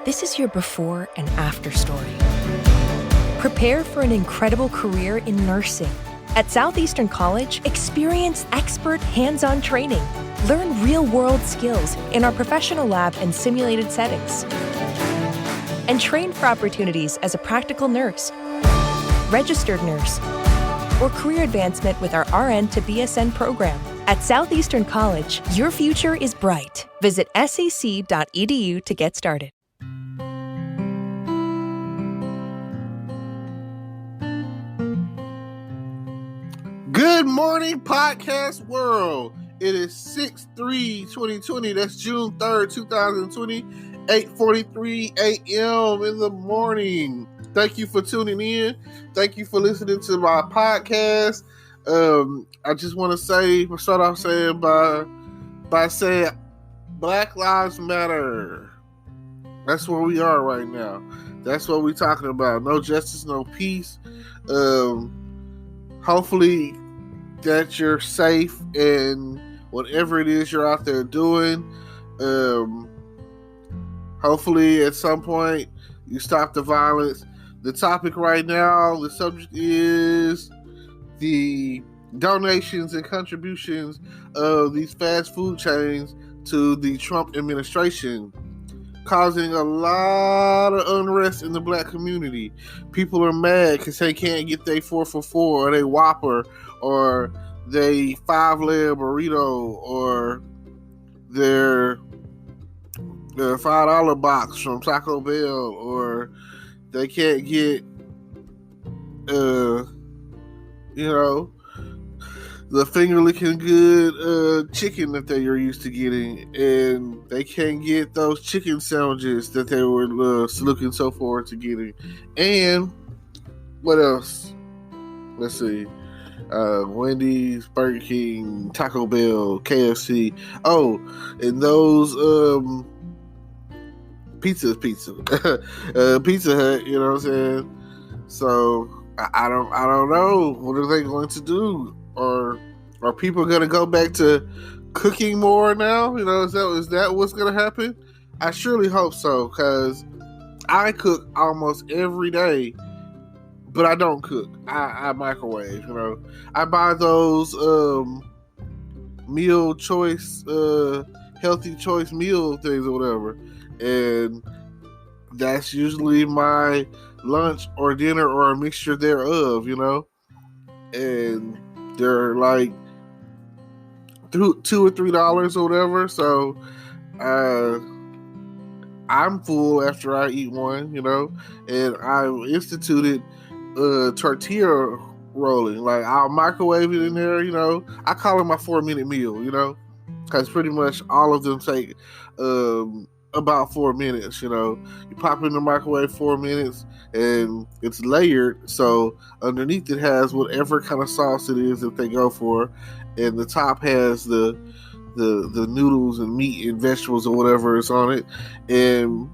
This is your before and after story. Prepare for an incredible career in nursing. At Southeastern College, experience expert hands-on training. Learn real-world skills in our professional lab and simulated settings. And train for opportunities as a practical nurse, registered nurse, or career advancement with our RN to BSN program. At Southeastern College, your future is bright. Visit sec.edu to get started. Good morning, podcast world. It is 6/3/2020. That's June 3rd, 2020, 8:43 a.m. in the morning. Thank you for tuning in. Thank you for listening to my podcast. I just want to start off saying by saying Black Lives Matter. That's where we are right now. That's what we're talking about. No justice, no peace. Hopefully that you're safe and whatever it is you're out there doing. Hopefully at some point you stop the violence. The topic right now, the subject is the donations and contributions of these fast food chains to the Trump administration, causing a lot of unrest in the black community. People are mad because they can't get their 4 for $4 or their Whopper or their 5-layer burrito or their $5 box from Taco Bell, or they can't get the finger-licking good chicken that they are used to getting, and they can't get those chicken sandwiches that they were looking so forward to getting. And what else? Let's see. Wendy's, Burger King, Taco Bell, KFC. Oh, and those Pizza Hut, you know what I'm saying? So I don't know. What are they going to do? Or are people going to go back to cooking more now? You know, is that what's going to happen? I surely hope so, because I cook almost every day, but I don't cook. I microwave, you know. I buy those meal choice, healthy choice meal things or whatever, and that's usually my lunch or dinner or a mixture thereof, you know. And they're like $2 or $3 or whatever. So I'm full after I eat one, you know. And I instituted tortilla rolling. Like, I'll microwave it in there, you know. I call it my 4-minute meal, you know, because pretty much all of them take about 4 minutes, you know. You pop it in the microwave 4 minutes, and it's layered, so underneath it has whatever kind of sauce it is that they go for, and the top has the noodles and meat and vegetables or whatever is on it. And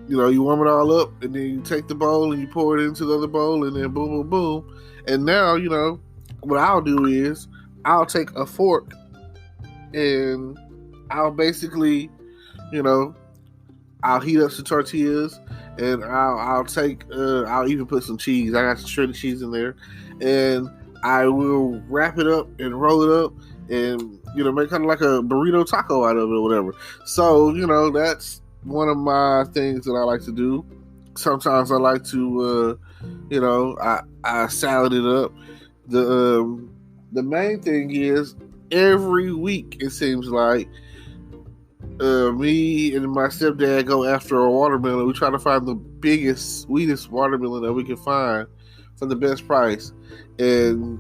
you know, you warm it all up, and then you take the bowl and you pour it into the other bowl, and then boom, boom, boom. And now, you know, what I'll do is I'll take a fork and I'll basically, you know, I'll heat up some tortillas, and I'll even put some cheese. I got some shredded cheese in there, and I will wrap it up and roll it up, and you know, make kind of like a burrito taco out of it or whatever. So, you know, that's one of my things that I like to do. Sometimes I like to, you know, I salad it up. The main thing is every week it seems like me and my stepdad go after a watermelon. We try to find the biggest, sweetest watermelon that we can find for the best price. And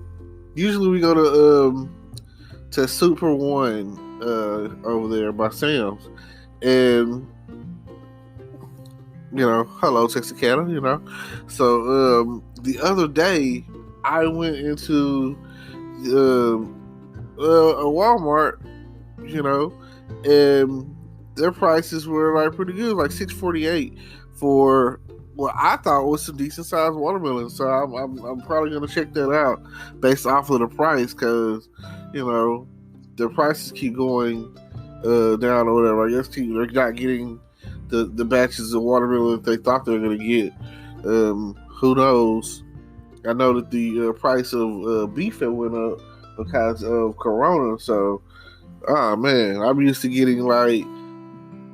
usually we go to Super One over there by Sam's. And you know, hello Texarkana, you know. So the other day I went into a Walmart, you know, and their prices were like pretty good, like $6.48 for what I thought was some decent sized watermelon. So I'm probably gonna check that out based off of the price, because you know the prices keep going down or whatever. I guess they're not getting the batches of watermelon that they thought they were going to get. Who knows? I know that the price of beef had went up because of Corona. So, oh man, I'm used to getting like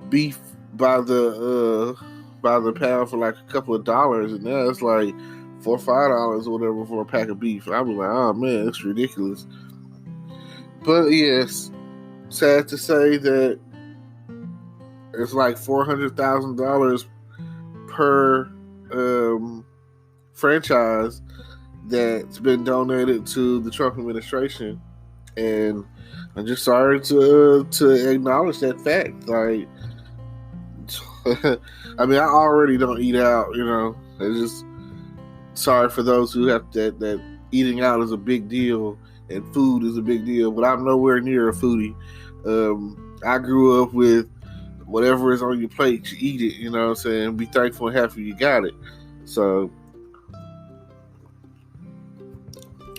beef by the pound for like a couple of dollars, and now it's like $4 or $5 or whatever for a pack of beef. And I'll be like, oh man, it's ridiculous. But yes, sad to say that it's like $400,000 per franchise that's been donated to the Trump administration, and I'm just sorry to acknowledge that fact. Like, I mean, I already don't eat out, you know. It's just sorry for those who have that eating out is a big deal and food is a big deal, but I'm nowhere near a foodie. I grew up with whatever is on your plate, you eat it, you know what I'm saying? Be thankful and happy you got it. So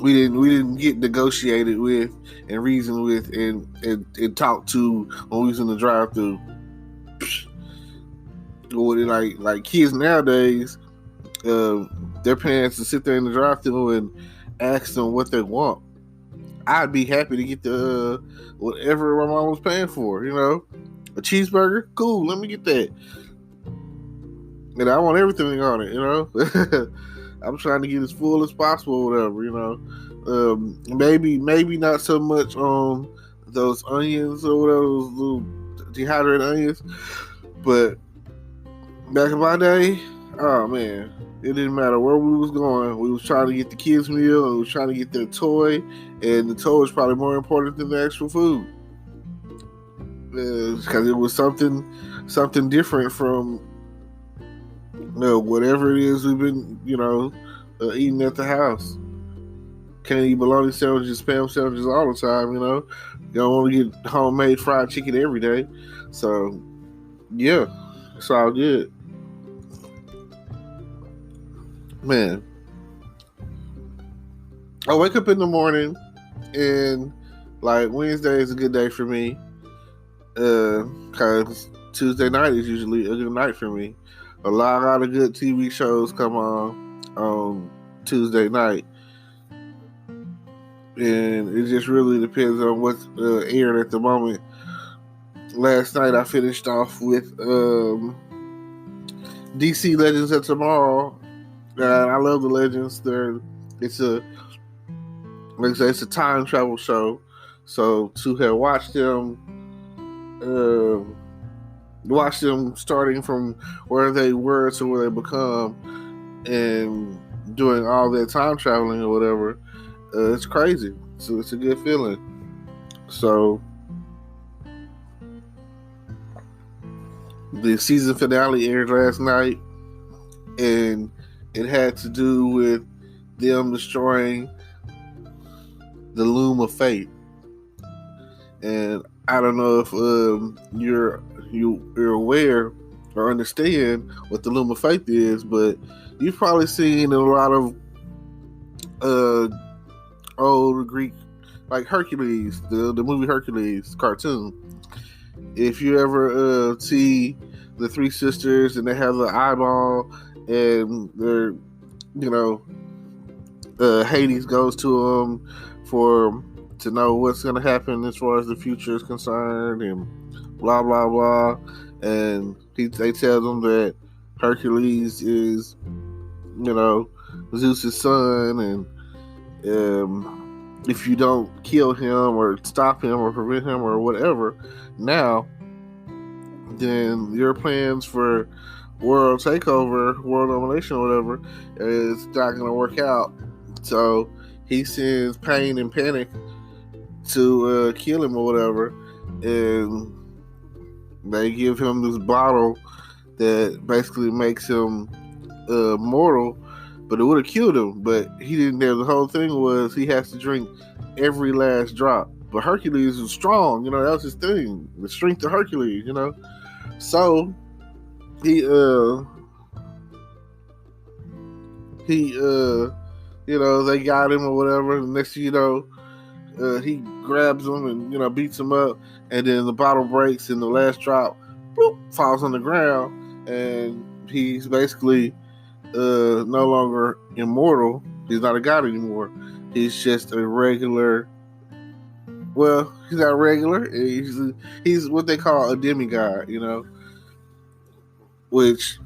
we didn't get negotiated with and reasoned with and talked to when we was in the drive-thru. Like kids nowadays, their parents to sit there in the drive-thru and ask them what they want. I'd be happy to get the whatever my mom was paying for, you know. A cheeseburger? Cool, let me get that. And I want everything on it, you know. I'm trying to get as full as possible, whatever, you know. Maybe not so much on those onions or whatever, those little dehydrated onions. But back in my day, oh man, it didn't matter where we was going. We was trying to get the kids' meal, and we was trying to get their toy, and the toy was probably more important than the actual food. Because it was something different from whatever it is we've been, eating at the house. Can't eat bologna sandwiches, spam sandwiches all the time, you know. You don't want to get homemade fried chicken every day. So, yeah, it's all good. Man, I wake up in the morning and like Wednesday is a good day for me. Because Tuesday night is usually a good night for me. A lot of good TV shows come on Tuesday night, and it just really depends on what's aired at the moment. Last night I finished off with DC Legends of Tomorrow. I love the Legends. It's a time travel show. So to have watched them starting from where they were to where they become and doing all that time traveling or whatever, it's crazy. So it's a good feeling. So the season finale aired last night, and it had to do with them destroying the Loom of Fate. And I don't know if you're aware or understand what the Loom of Fate is, but you've probably seen a lot of old Greek, like Hercules, the movie Hercules cartoon. If you ever see the three sisters and they have the eyeball and they're, Hades goes to them to know what's going to happen as far as the future is concerned and blah, blah, blah. And they tell them that Hercules is, Zeus's son, and if you don't kill him or stop him or prevent him or whatever now, then your plans for world takeover, world domination or whatever is not going to work out. So he sends Pain and Panic to kill him or whatever, and they give him this bottle that basically makes him mortal, but it would have killed him, but he didn't have. The whole thing was he has to drink every last drop. But Hercules was strong, that was his thing, the strength of Hercules, so he they got him or whatever. The next thing you know, he grabs him and beats him up, and then the bottle breaks and the last drop bloop, falls on the ground, and he's basically no longer immortal. He's not a god anymore. He's just a regular. Well, he's not regular. He's what they call a demigod, which,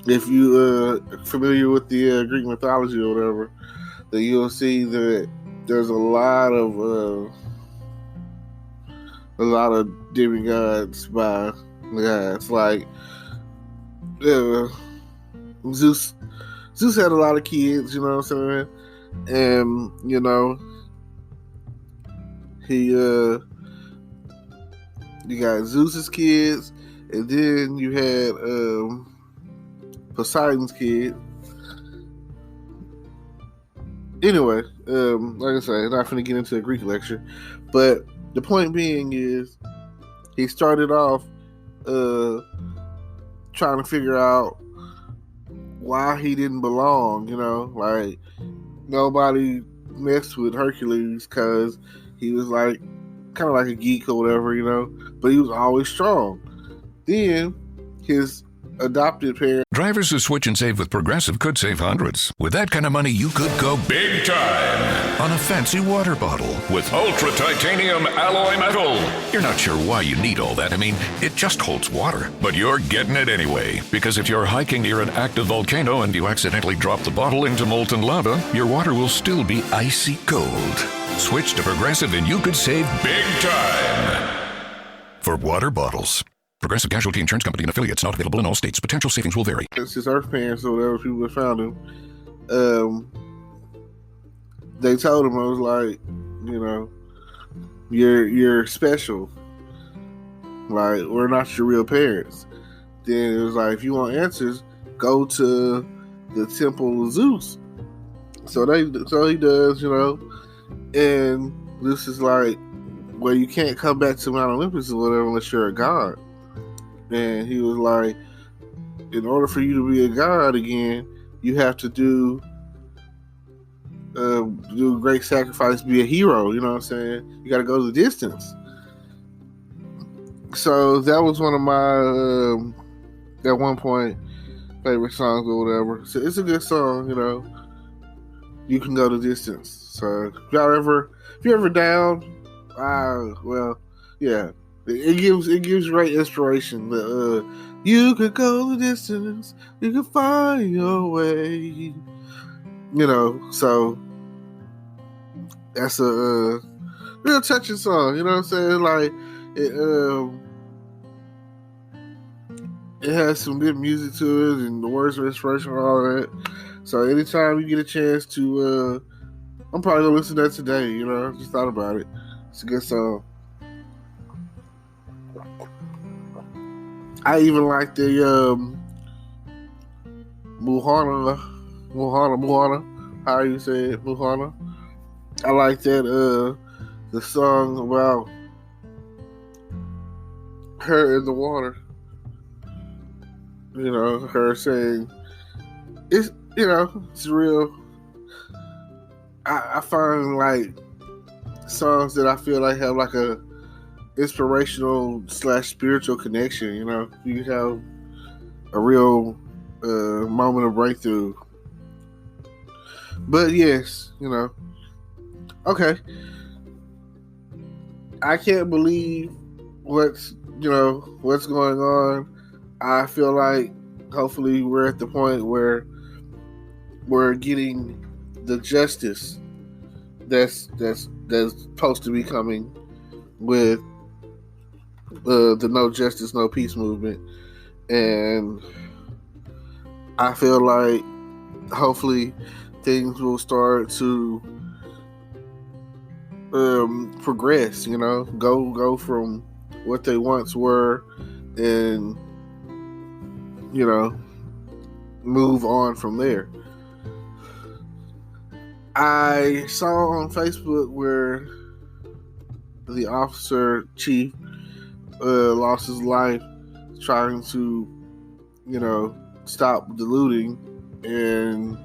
if you familiar with the Greek mythology or whatever, then you'll see that there's a lot of demigods by gods. Like Zeus had a lot of kids, you know what I'm saying? And he you got Zeus's kids, and then you had Poseidon's kid. Anyway, like I say, not finna get into a Greek lecture, but the point being is he started off trying to figure out why he didn't belong, like nobody messed with Hercules because he was like kind of like a geek or whatever, but he was always strong. Then his adopted parents. Drivers who switch and save with Progressive could save hundreds. With that kind of money, you could go big time on a fancy water bottle with ultra titanium alloy metal. You're not sure why you need all that. I mean, it just holds water, but you're getting it anyway. Because if you're hiking near an active volcano and you accidentally drop the bottle into molten lava, your water will still be icy cold. Switch to Progressive and you could save big time for water bottles. Progressive Casualty Insurance Company and affiliates, not available in all states. Potential savings will vary. It's his Earth parents or whatever people that found him. They told him, I was like, you're special. Like, we're not your real parents. Then it was like, if you want answers, go to the temple of Zeus. So he does, and this is like, well, you can't come back to Mount Olympus or whatever unless you're a god. And he was like, in order for you to be a god again, you have to do great sacrifice, be a hero, you know what I'm saying? You got to go the distance. So that was one of my, at one point, favorite songs or whatever. So it's a good song, You can go the distance. So if you're ever down, well, yeah. It gives great inspiration. You could go the distance, you could find your way. So that's a real touching song. You know what I'm saying? Like it has some good music to it, and the words are inspirational, all that. So anytime you get a chance to, I'm probably gonna listen to that today. I just thought about it. It's a good song. I even like the Muhana, how you say it, Muhana. I like that the song about her in the water. Her saying it's it's real. I find like songs that I feel like have like a inspirational / spiritual connection. You have a real moment of breakthrough. But yes, okay. I can't believe what's going on. I feel like hopefully we're at the point where we're getting the justice that's supposed to be coming with the No Justice, No Peace movement. And I feel like hopefully things will start to progress, go from what they once were and move on from there. I saw on Facebook where the officer chief lost his life trying to, stop the looting, and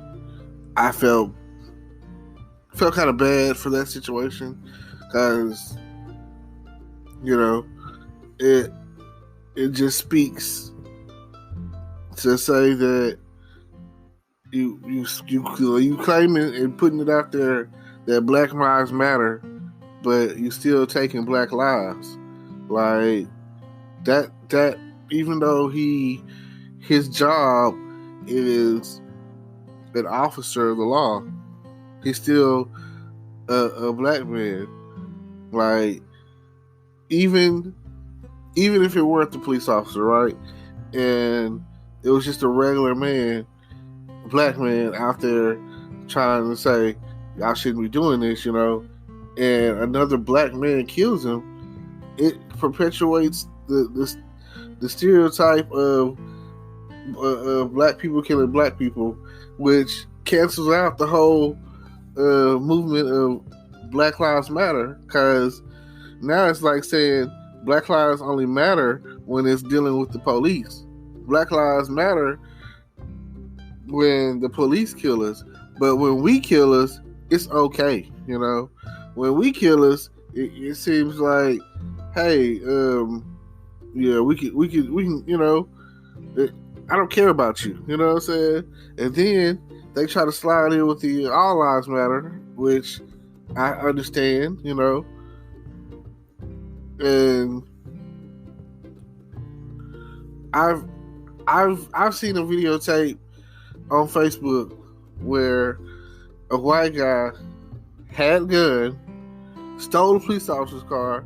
I felt kind of bad for that situation because, it just speaks to say that you claiming and putting it out there that Black Lives Matter, but you still taking Black lives. Like that even though his job is an officer of the law, he's still a Black man. Like even if it weren't the police officer, right? And it was just a regular man, Black man out there trying to say, y'all shouldn't be doing this, and another Black man kills him, it perpetuates the stereotype of Black people killing Black people, which cancels out the whole movement of Black Lives Matter, because now it's like saying Black lives only matter when it's dealing with the police. Black lives matter when the police kill us, but when we kill us, it's okay. When we kill us, it seems like, hey, yeah, we can, I don't care about you. You know what I'm saying? And then they try to slide in with the All Lives Matter, which I understand, and I've seen a videotape on Facebook where a white guy had a gun, stole a police officer's car,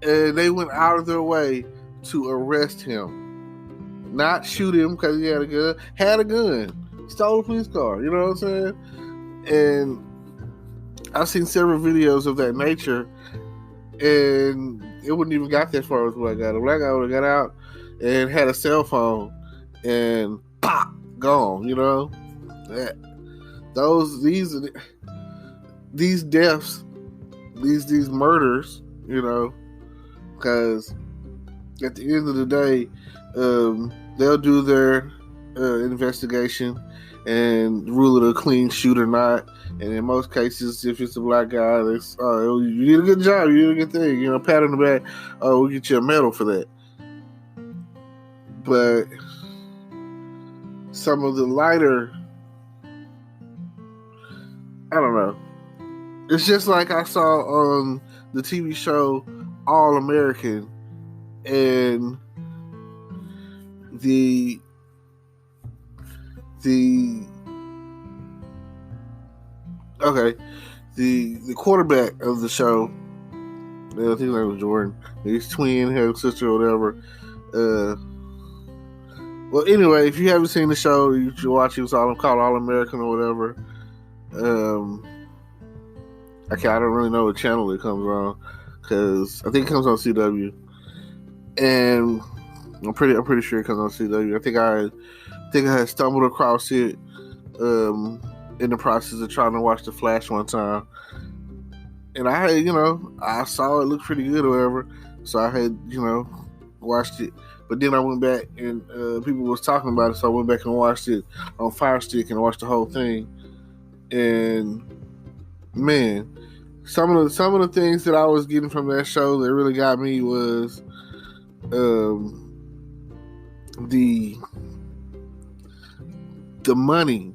and they went out of their way to arrest him. Not shoot him because he had a gun, stole a police car, you know what I'm saying? And I've seen several videos of that nature, and it wouldn't even got that far with the black guy. The black guy would have got out and had a cell phone and pop, gone, these deaths, these murders, because at the end of the day, they'll do their investigation and rule it a clean shoot or not. And in most cases, if it's a black guy, it's, oh, you did a good job, you did a good thing, pat on the back, oh, we'll get you a medal for that. But some of the lighter, I don't know. It's just like I saw on the TV show All American, and the quarterback of the show, I think his name was Jordan. He's twin, had a sister or whatever. Well, anyway, if you haven't seen the show, you should watch it. It's called All American or whatever. I don't really know what channel it comes on, because I think it comes on CW, and I'm pretty sure it comes on CW. I think I had stumbled across it in the process of trying to watch The Flash one time, and I had, I saw it looked pretty good or whatever, so I had, watched it. But then I went back and people was talking about it, so I went back and watched it on Fire Stick and watched the whole thing. And man, some of the things that I was getting from that show that really got me was the money.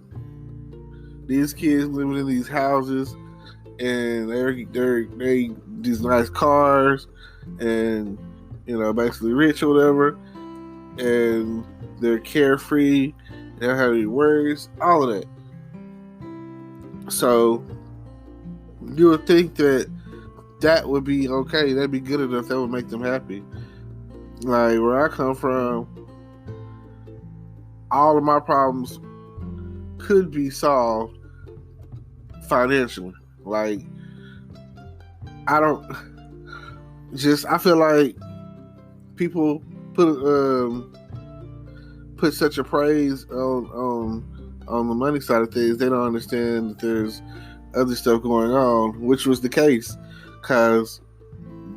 These kids living in these houses, and they these nice cars, and basically rich or whatever, and they're carefree, they don't have any worries, all of that. So you would think that would be okay, that'd be good enough, that would make them happy. Like where I come from, all of my problems could be solved financially. Like I feel like people put such a praise on the money side of things. They don't understand that there's other stuff going on, which was the case, because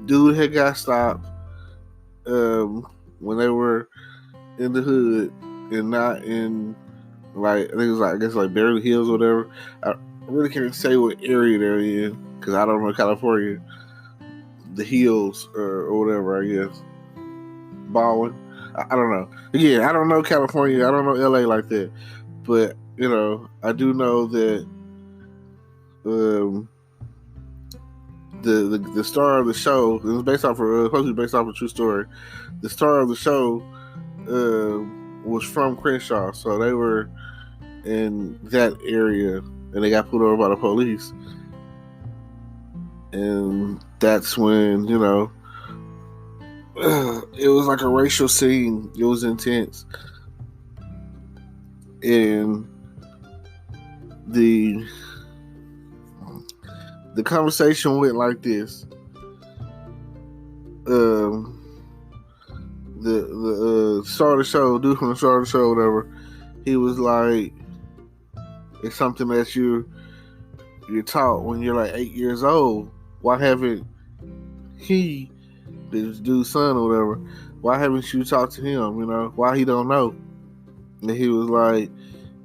dude had got stopped when they were in the hood and not in, like, I think it was like, I guess like Beverly Hills or whatever. I really can't say what area they're in because I don't know California, the hills or whatever, I guess. balling. I don't know. Yeah, I don't know California. I don't know LA like that. But, I do know that the star of the show, it was based off supposed to be based off a true story. The star of the show was from Crenshaw, so they were in that area, and they got pulled over by the police. And that's when, it was like a racial scene. It was intense. And the conversation went like this. The star of the show, dude from the star of the show, whatever, he was like, it's something that you're taught when you're like 8 years old. Why haven't this dude's son or whatever, why haven't you talked to him? Why he don't know? And he was like,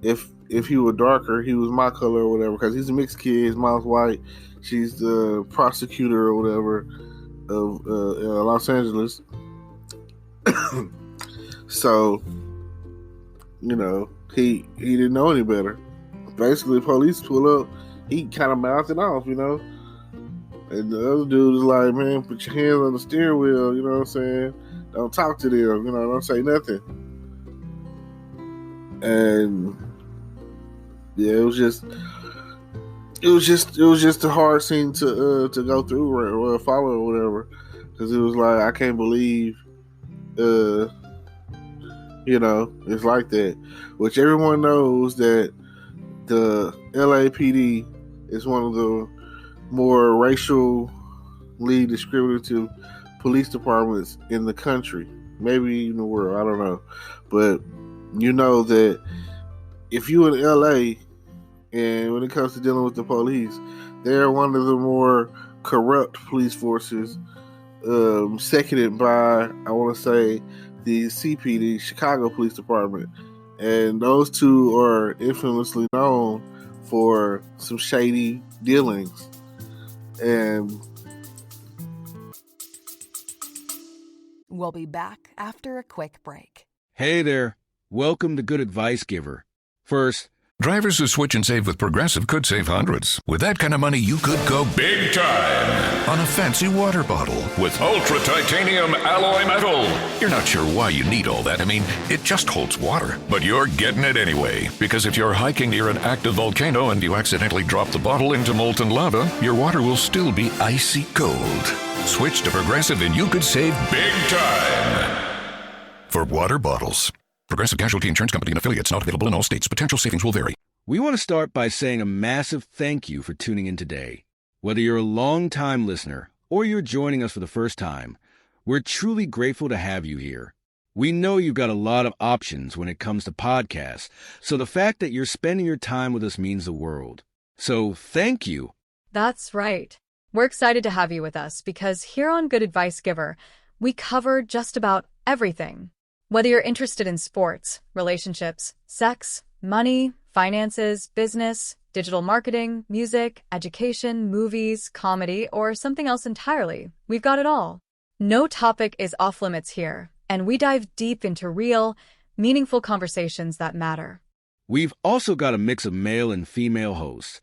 if he were darker, he was my color or whatever, because he's a mixed kid. His mom's white. She's the prosecutor or whatever of Los Angeles. So, he didn't know any better. Basically, police pull up. He kind of mouthed it off, And the other dude is like, man, put your hands on the steering wheel, you know what I'm saying? Don't talk to them, don't say nothing. And yeah, it was just a hard scene to go through or follow or whatever, because it was like, I can't believe, it's like that. Which everyone knows that the LAPD is one of the more racially discriminative police departments in the country, maybe in the world. I don't know, but that if you in LA, and when it comes to dealing with the police, they're one of the more corrupt police forces, seconded by, I want to say, the CPD, Chicago Police Department, and those two are infamously known for some shady dealings. And we'll be back after a quick break. Hey there. Welcome to Good Advice Giver. First, Drivers who switch and save with Progressive could save hundreds. With that kind of money, you could go big time on a fancy water bottle with ultra titanium alloy metal. You're not sure why you need all that. I mean, it just holds water. But you're getting it anyway, because if you're hiking near an active volcano and you accidentally drop the bottle into molten lava, your water will still be icy cold. Switch to Progressive and you could save big time. For water bottles. Progressive Casualty Insurance Company and affiliates, not available in all states. Potential savings will vary. we want to start by saying a massive thank you for tuning in today. Whether you're a long-time listener or you're joining us for the first time, we're truly grateful to have you here. We know you've got a lot of options when it comes to podcasts, so the fact that you're spending your time with us means the world. So thank you. That's right. We're excited to have you with us because here on Good Advice Giver, we cover just about everything. Whether you're interested in sports, relationships, sex, money, finances, business, digital marketing, music, education, movies, comedy, or something else entirely, we've got it all. No topic is off limits here, and we dive deep into real, meaningful conversations that matter. We've also got a mix of male and female hosts,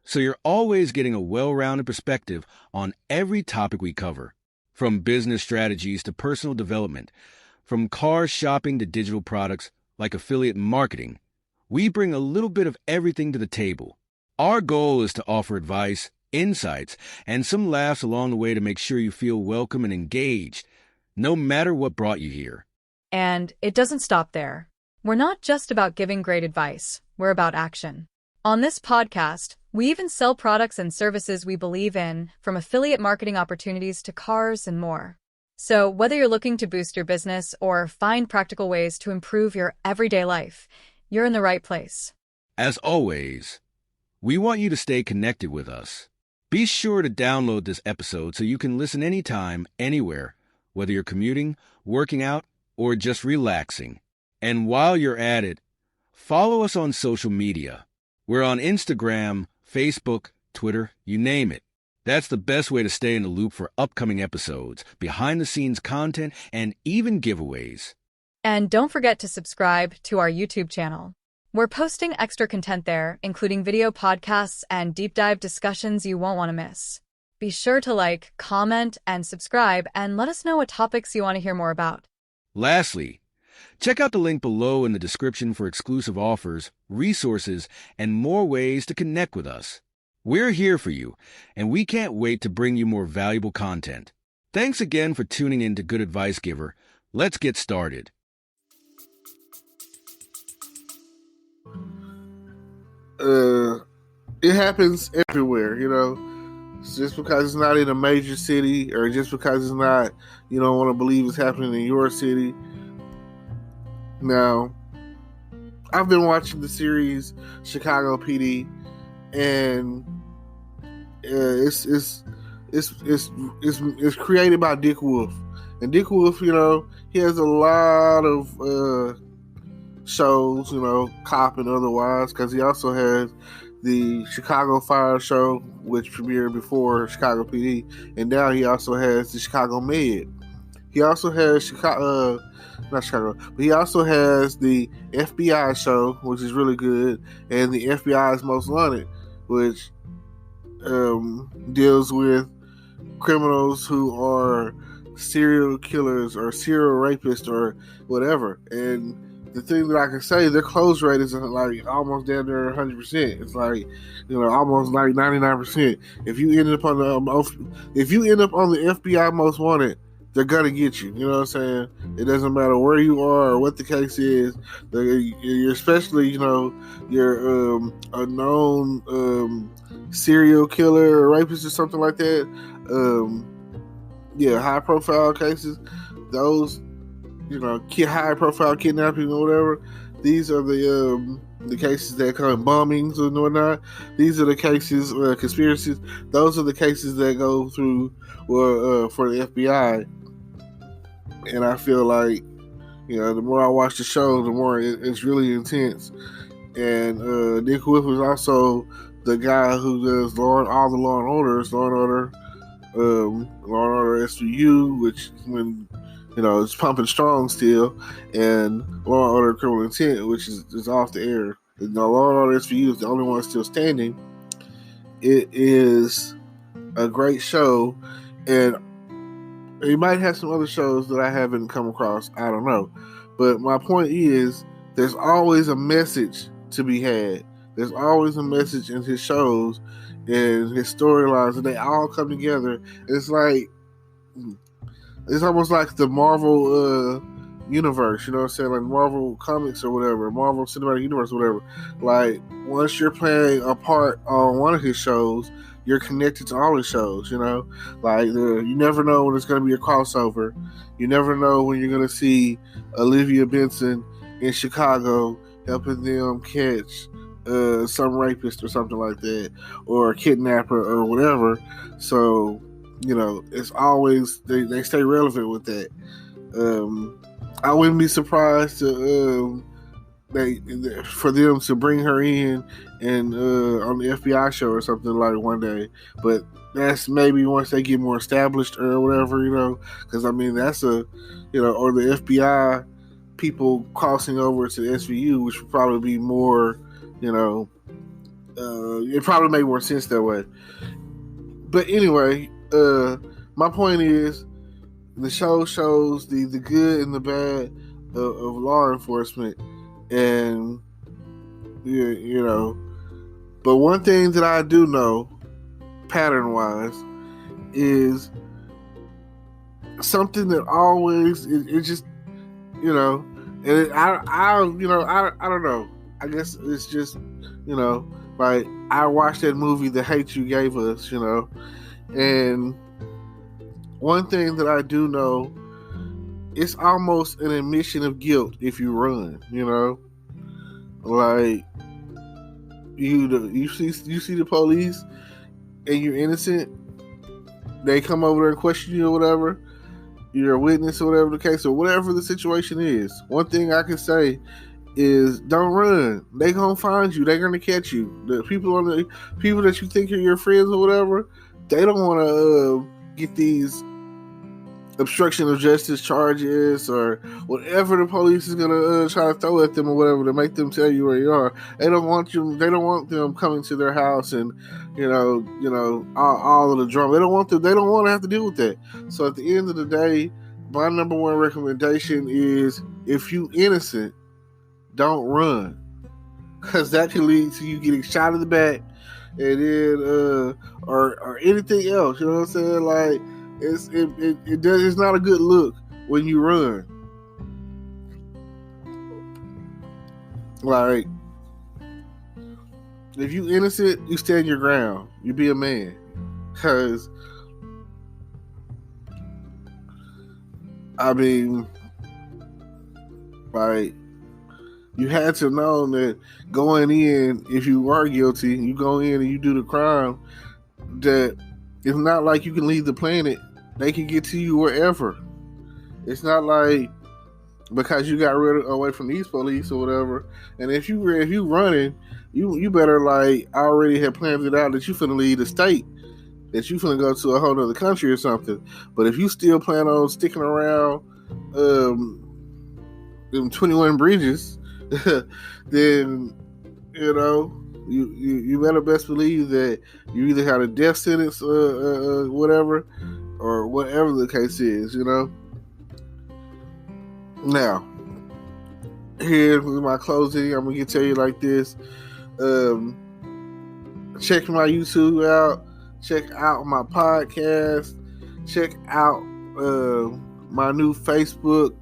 so you're always getting a well-rounded perspective on every topic we cover, from business strategies to personal development, from car shopping to digital products like affiliate marketing. We bring a little bit of everything to the table. Our goal is to offer advice, insights, and some laughs along the way to make sure you feel welcome and engaged, no matter what brought you here. And it doesn't stop there. We're not just about giving great advice, we're about action. On this podcast, we even sell products and services we believe in, from affiliate marketing opportunities to cars and more. So whether you're looking to boost your business or find practical ways to improve your everyday life, you're in the right place. As always, we want you to stay connected with us. Be sure to download this episode so you can listen anytime, anywhere, whether you're commuting, working out, or just relaxing. And while you're at it, follow us on social media. We're on Instagram, Facebook, Twitter, you name it. That's the best way to stay in the loop for upcoming episodes, behind-the-scenes content, and even giveaways. And don't forget to subscribe to our YouTube channel. We're posting extra content there, including video podcasts and deep dive discussions you won't want to miss. Be sure to like, comment, and subscribe, and let us know what topics you want to hear more about. Lastly, check out the link below in the description for exclusive offers, resources, and more ways to connect with us. We're here for you, and we can't wait to bring you more valuable content. Thanks again for tuning in to Good Advice Giver. Let's get started. It happens everywhere, you know. Just because it's not in a major city, or just because it's not, you don't want to believe it's happening in your city. Now, I've been watching the series Chicago PD, and it's created by Dick Wolf, and Dick Wolf, you know, he has a lot of shows, you know, cop and otherwise, because he also has the Chicago Fire show, which premiered before Chicago PD, and now he also has the Chicago Med. He also has not Chicago, but he also has the FBI show, which is really good, and the FBI's Most Wanted, which deals with criminals who are serial killers or serial rapists or whatever. And the thing that I can say, their close rate is like almost down there 100%. It's like, you know, almost like 99%. If you end up on the FBI Most Wanted, they're gonna get you. You know what I'm saying? It doesn't matter where you are or what the case is. You're especially, you know, you're a known serial killer or rapist or something like that. High profile cases. Those, you know, high profile kidnapping or whatever. These are the cases that come in bombings and whatnot. These are the cases, conspiracies. Those are the cases that go through for the FBI. And I feel like, you know, the more I watch the show, the more it's really intense. And Dick Wolf is also the guy who does all the Law and Orders, Law and Order SVU, which, when, you know, it's pumping strong still, and Law and Order Criminal Intent, which is off the air. And the Law and Order SVU is the only one still standing. It is a great show, and it might have some other shows that I haven't come across. I don't know. But my point is, there's always a message to be had. There's always a message in his shows and his storylines, and they all come together. It's almost like the Marvel universe, you know what I'm saying? Like Marvel Comics or whatever, Marvel Cinematic Universe or whatever. Like, once you're playing a part on one of his shows, you're connected to all his shows, you know? Like, you never know when it's going to be a crossover. You never know when you're going to see Olivia Benson in Chicago helping them catch some rapist or something like that, or a kidnapper or whatever. So, you know, it's always, they stay relevant with that. I wouldn't be surprised to for them to bring her in and on the FBI show or something like one day, but that's maybe once they get more established or whatever, you know, because I mean, that's or the FBI people crossing over to the SVU, which would probably be more, you know, it probably make more sense that way. But anyway, my point is, the show shows the good and the bad of law enforcement, and you know. But one thing that I do know, pattern-wise, is something that always it just, you know, and I don't know. I guess it's just, you know, like, I watched that movie, The Hate You Gave Us, you know, and one thing that I do know, it's almost an admission of guilt if you run, you know, like, you see the police and you're innocent, they come over there and question you or whatever, you're a witness or whatever the case, or whatever the situation is. One thing I can say is, don't run. They gonna find you. They're gonna catch you. The people that you think are your friends or whatever, they don't want to get these obstruction of justice charges or whatever the police is gonna try to throw at them or whatever to make them tell you where you are. They don't want you. They don't want them coming to their house and all of the drama. They don't want to. They don't want to have to deal with that. So at the end of the day, my number one recommendation is if you innocent, don't run, because that can lead to you getting shot in the back, and then or anything else. You know what I'm saying? Like. It's not a good look when you run. Like, if you innocent, you stand your ground. You be a man. Because, I mean, like, you had to know that going in, if you are guilty, you go in and you do the crime, that it's not like you can leave the planet. They can get to you wherever. It's not like because you got away from these police or whatever. And if you running, you better like already have planned it out that you finna leave the state, that you finna go to a whole other country or something. But if you still plan on sticking around them 21 bridges, then you better best believe that you either had a death sentence whatever, or whatever the case is, Now, here's my closing. I'm going to tell you like this. Check my YouTube out. Check out my podcast. Check out my new Facebook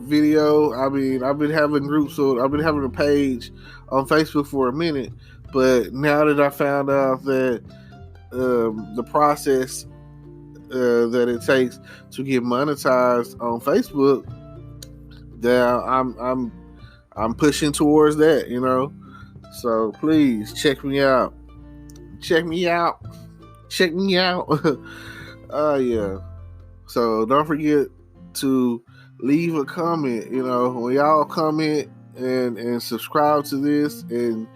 video. I mean, I've been having groups, so I've been having a page on Facebook for a minute, but now that I found out that the process that it takes to get monetized on Facebook, that I'm pushing towards that, So please check me out. Check me out. Yeah. So don't forget to leave a comment. When y'all comment and subscribe to this and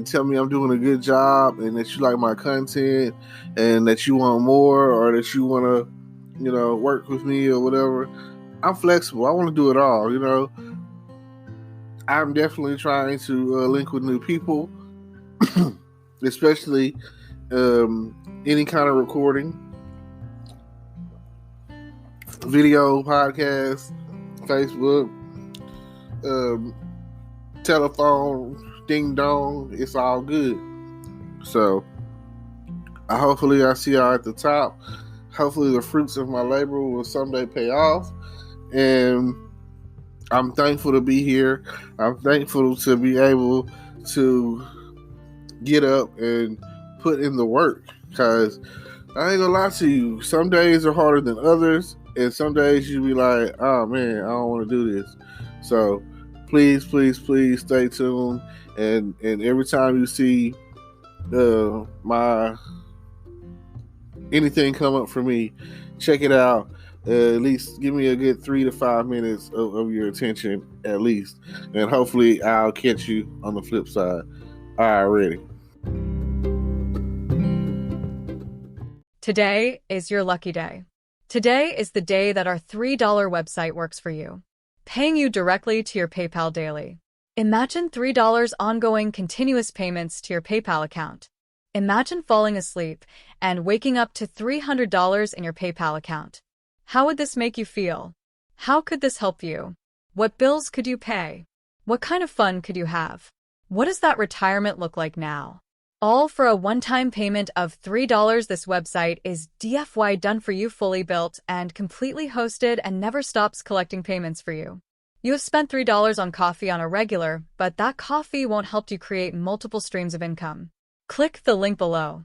tell me I'm doing a good job and that you like my content and that you want more or that you want to work with me or whatever. I'm flexible. I want to do it all. I'm definitely trying to link with new people, especially any kind of recording, video, podcast, Facebook, telephone, ding dong, it's all good. So hopefully I see y'all at the top. Hopefully the fruits of my labor will someday pay off. And I'm thankful to be here. I'm thankful to be able to get up and put in the work, because I ain't gonna lie to you, some days are harder than others, and some days you be like, oh man, I don't want to do this. So please stay tuned, and every time you see my anything come up for me, check it out. At least give me a good 3 to 5 minutes of your attention at least, and hopefully I'll catch you on the flip side. All right, ready. Today is your lucky day. Today is the day that our $3 website works for you, paying you directly to your PayPal daily. Imagine $3 ongoing continuous payments to your PayPal account. Imagine falling asleep and waking up to $300 in your PayPal account. How would this make you feel? How could this help you? What bills could you pay? What kind of fun could you have? What does that retirement look like now? All for a one-time payment of $3. This website is DFY done for you, fully built and completely hosted, and never stops collecting payments for you. You have spent $3 on coffee on a regular, but that coffee won't help you create multiple streams of income. Click the link below.